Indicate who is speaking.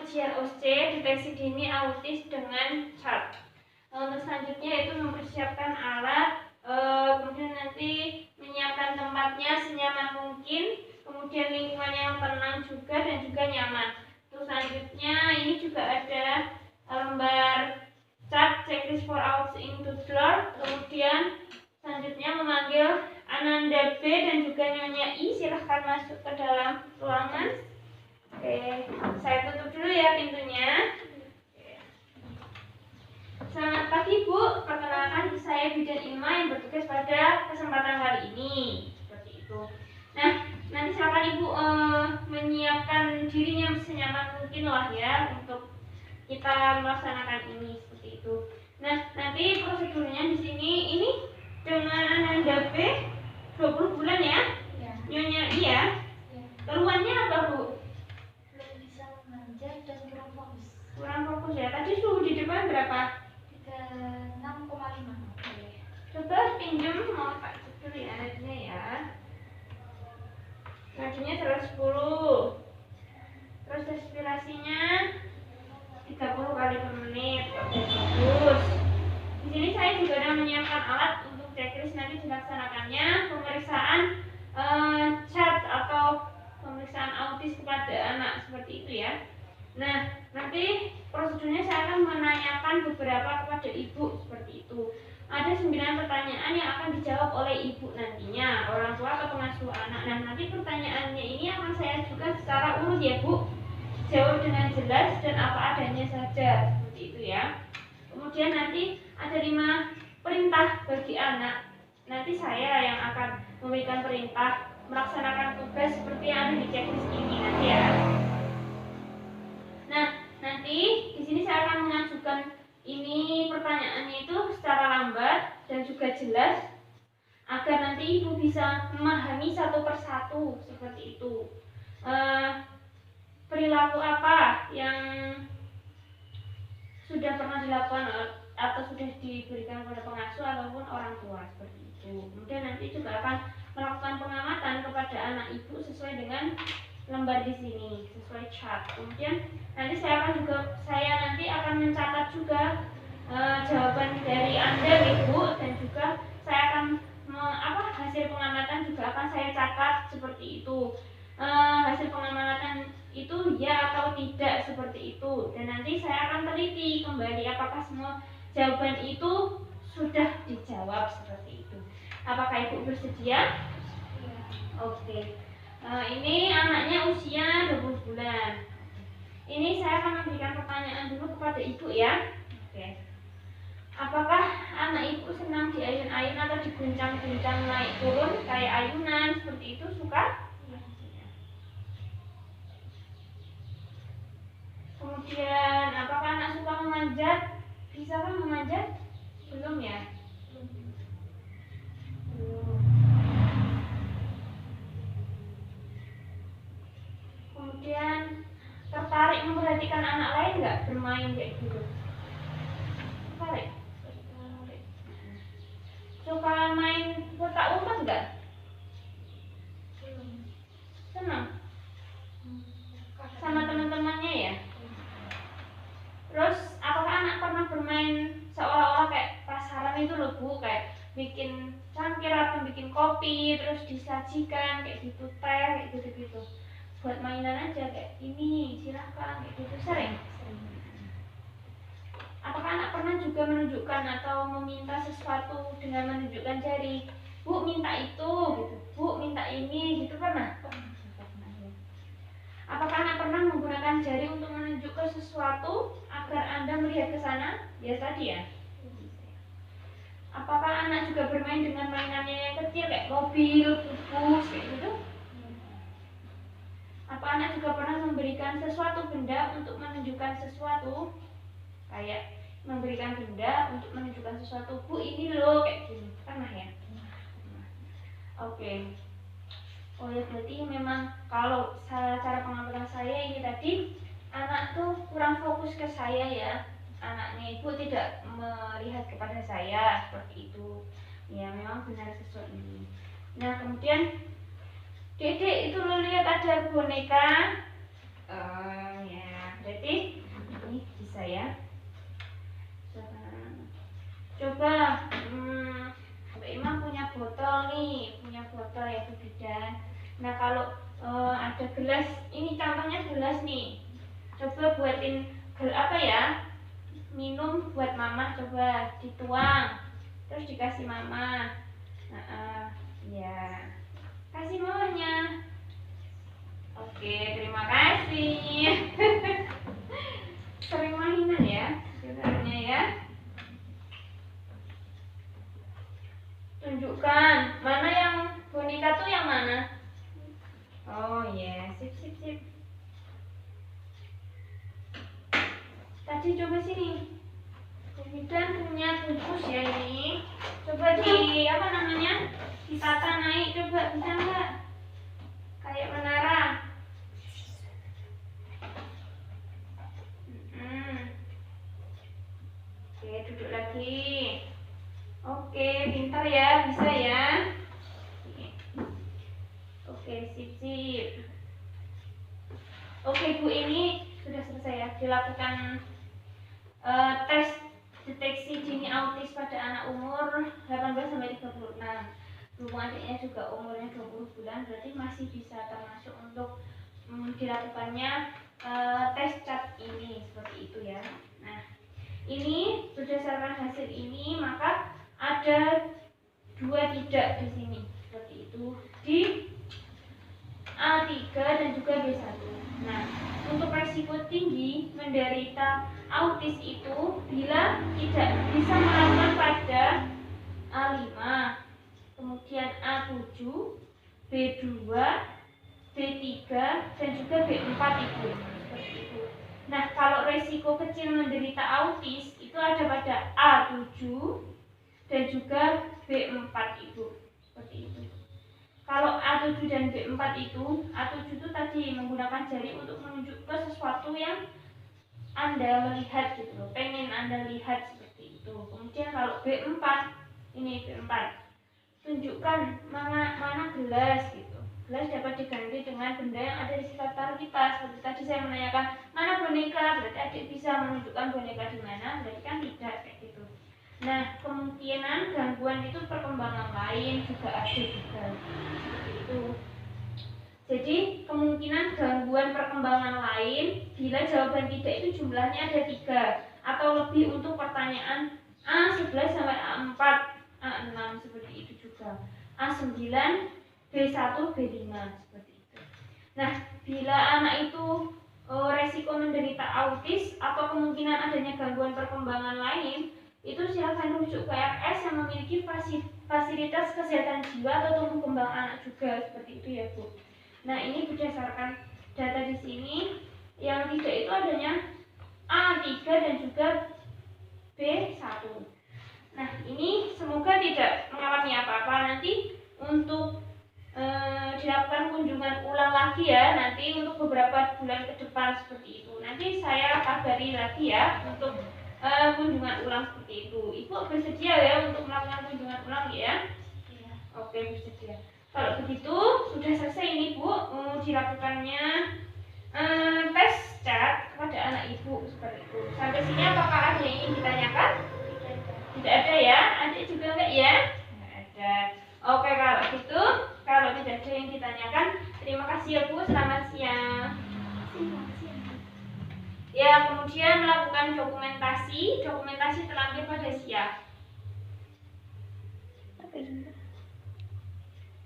Speaker 1: ujian OSC deteksi dini autis dengan chart. Untuk selanjutnya itu mempersiapkan alat, kemudian nanti menyiapkan tempatnya senyaman mungkin, kemudian lingkungan yang tenang juga dan juga nyaman. Terus selanjutnya ini juga ada lembar chart checklist for autis in tutor. Kemudian selanjutnya memanggil Ananda B dan juga Nyonya I, silahkan masuk ke dalam ruangan. Oke, saya tutup dulu ya pintunya. Selamat pagi Bu, perkenalkan saya Bidan Ilma yang bertugas pada kesempatan hari ini. Seperti itu. Nah, nanti silakan Ibu menyiapkan dirinya senyaman mungkin lah ya untuk kita melaksanakan ini seperti itu. Nah, nanti prosedurnya di sini ini dengan Ananda B 20 bulan ya? Ya. Nyonya I ya? Ya. Keluhannya apa Bu?
Speaker 2: Belum bisa memanjat dan kurang fokus.
Speaker 1: Kurang fokus ya. Tadi suhu di depan berapa?
Speaker 2: 36,5.
Speaker 1: Oke. Coba pinjam mau Pak dulu ya nadinya ya. Nadinya 110. Terus respirasinya 30 kali per menit. Oke, bagus. Di sini saya juga sudah menyiapkan alat untuk checklist nanti dilaksanakannya pemeriksaan chart atau pemeriksaan autis kepada anak seperti itu ya. Nah, nanti prosedurnya saya akan menanyakan beberapa kepada ibu seperti itu. Ada 9 pertanyaan yang akan dijawab oleh ibu nantinya, orang tua atau pengasuh anak. Nah, nanti pertanyaannya ini akan saya juga secara urut ya Bu. Jawab dengan jelas dan apa adanya saja seperti itu ya. Kemudian nanti ada 5 perintah bagi anak. Nanti saya yang akan memberikan perintah melaksanakan tugas seperti yang ada di checklist ini nanti ya. Nah, nanti di sini saya akan mengajukan ini pertanyaannya itu secara lambat dan juga jelas agar nanti ibu bisa memahami satu persatu seperti itu. Perilaku apa yang sudah pernah dilakukan atau sudah diberikan kepada pengasuh ataupun orang tua seperti itu. Kemudian nanti juga akan melakukan pengamatan kepada anak ibu sesuai dengan lembar di sini, sesuai chart. Kemudian nanti saya nanti akan mencatat juga jawaban dari Anda Ibu, dan juga saya akan hasil pengamatan juga akan saya catat seperti itu. Hasil pengamatan itu ya atau tidak seperti itu, dan nanti saya akan teliti kembali apakah semua jawaban itu sudah dijawab seperti itu. Apakah Ibu bersedia?
Speaker 2: Ya.
Speaker 1: Oke. Ini anaknya usia 20 bulan. Ini saya akan memberikan pertanyaan dulu kepada Ibu ya. Oke. Apakah anak Ibu senang diayun-ayun atau diguncang-guncang naik turun kayak ayunan seperti itu, suka? Kemudian apakah anak suka memanjat? Bisa kan memanjat? Belum ya? Kemudian tertarik memperhatikan anak lain nggak bermain kayak gitu? Tertarik? Suka main kotak umpet nggak? Senang? Sama teman-temannya ya? Terus apakah anak pernah bermain seolah-olah kayak pasaran itu loh Bu, kayak bikin cangkir atau bikin kopi terus disajikan kayak gitu, teh kayak gitu-gitu, buat mainan aja kayak ini, silahkan kayak gitu, sering? Apakah anak pernah juga menunjukkan atau meminta sesuatu dengan menunjukkan jari, Bu minta itu gitu, Bu minta ini gitu, pernah? Apakah anak pernah menggunakan jari untuk menunjukkan sesuatu agar Anda melihat ke sana? Ya tadi ya. Apakah anak juga bermain dengan mainannya yang kecil kayak mobil, bus kayak gitu? Apa anak juga pernah memberikan sesuatu benda untuk menunjukkan sesuatu? Kayak memberikan benda untuk menunjukkan sesuatu, Bu ini loh kayak gini. Pernah ya? Oke. Oh ya, berarti memang kalau cara pengamatan saya ini tadi anak tuh kurang fokus ke saya ya. Anaknya Ibu tidak melihat kepada saya seperti itu. Ya memang benar sesuatu ini. Nah kemudian Dedek itu lo lihat ada boneka. Ya berarti coba buatin apa ya, minum buat mama, coba dituang terus dikasih mama. Ya, kasih mamanya. Oke, terima kasih. Sering mainan ya sebenarnya ya. Tunjukkan mana yang boneka tuh yang mana. Oh ya, sip sip sip. Tadi coba sini. Dan punya bungkus ya ini. Coba di apa namanya? Ditata naik, coba bisa nggak? Kayak menara. Oke, duduk lagi. Oke, pintar ya, bisa ya. Oke, sip sip. Oke Bu, ini sudah selesai ya, dilakukan tes deteksi dini autis pada anak umur 18-36. Berhubung adiknya juga umurnya 20 bulan, berarti masih bisa termasuk untuk dilakukannya tes CAT ini, seperti itu ya. Nah, ini berdasarkan hasil ini maka ada 2 tidak di sini, seperti itu di A3 dan juga B1. Nah, untuk resiko tinggi menderita autis itu bila tidak bisa melakukan pada A5, kemudian A7, B2, B3, dan juga B4 itu. Seperti itu. Nah, kalau resiko kecil menderita autis itu ada pada A7 dan juga B4 itu. Seperti itu. Kalau A7 dan B4 itu, A7 itu tadi menggunakan jari untuk menunjuk ke sesuatu yang Anda lihat gitu loh, pengen Anda lihat seperti itu. Kemudian kalau B4, ini B4, tunjukkan mana gelas gitu. Gelas dapat diganti dengan benda yang ada di sekitar kita. Seperti tadi saya menanyakan mana boneka, berarti adik bisa menunjukkan boneka di mana, berarti kan tidak kayak gitu. Nah, kemungkinan gangguan itu perkembangan lain juga ada juga, seperti itu. Jadi kemungkinan gangguan perkembangan lain bila jawaban tidak itu jumlahnya ada 3 atau lebih untuk pertanyaan A11 sampai A4, A6 seperti itu juga, A9, B1, B5 seperti itu. Nah, bila anak itu resiko menderita autis atau kemungkinan adanya gangguan perkembangan lain, itu silakan rujuk ke RS yang memiliki fasilitas kesehatan jiwa atau tumbuh kembang anak juga, seperti itu ya Bu. Nah, ini berdasarkan data di sini yang tidak itu adanya A3 dan juga B1. Nah, ini semoga tidak mengalami apa-apa nanti untuk dilakukan kunjungan ulang lagi ya, nanti untuk beberapa bulan ke depan seperti itu. Nanti saya kabari lagi ya untuk kunjungan ulang seperti itu. Ibu bersedia ya untuk melakukan kunjungan ulang ya? Iya. Oke, bersedia. Kalau begitu sudah selesai ini Bu, dilakukannya tes CAT kepada anak Ibu seperti itu. Sampai sini apakah ada yang ingin ditanyakan? Tidak ada ya? Adik juga enggak ya? Tidak ada. Oke, kalau gitu, kalau tidak ada yang ditanyakan, terima kasih ya Bu, selamat siang. Ya, kemudian melakukan dokumentasi terlampir pada siap.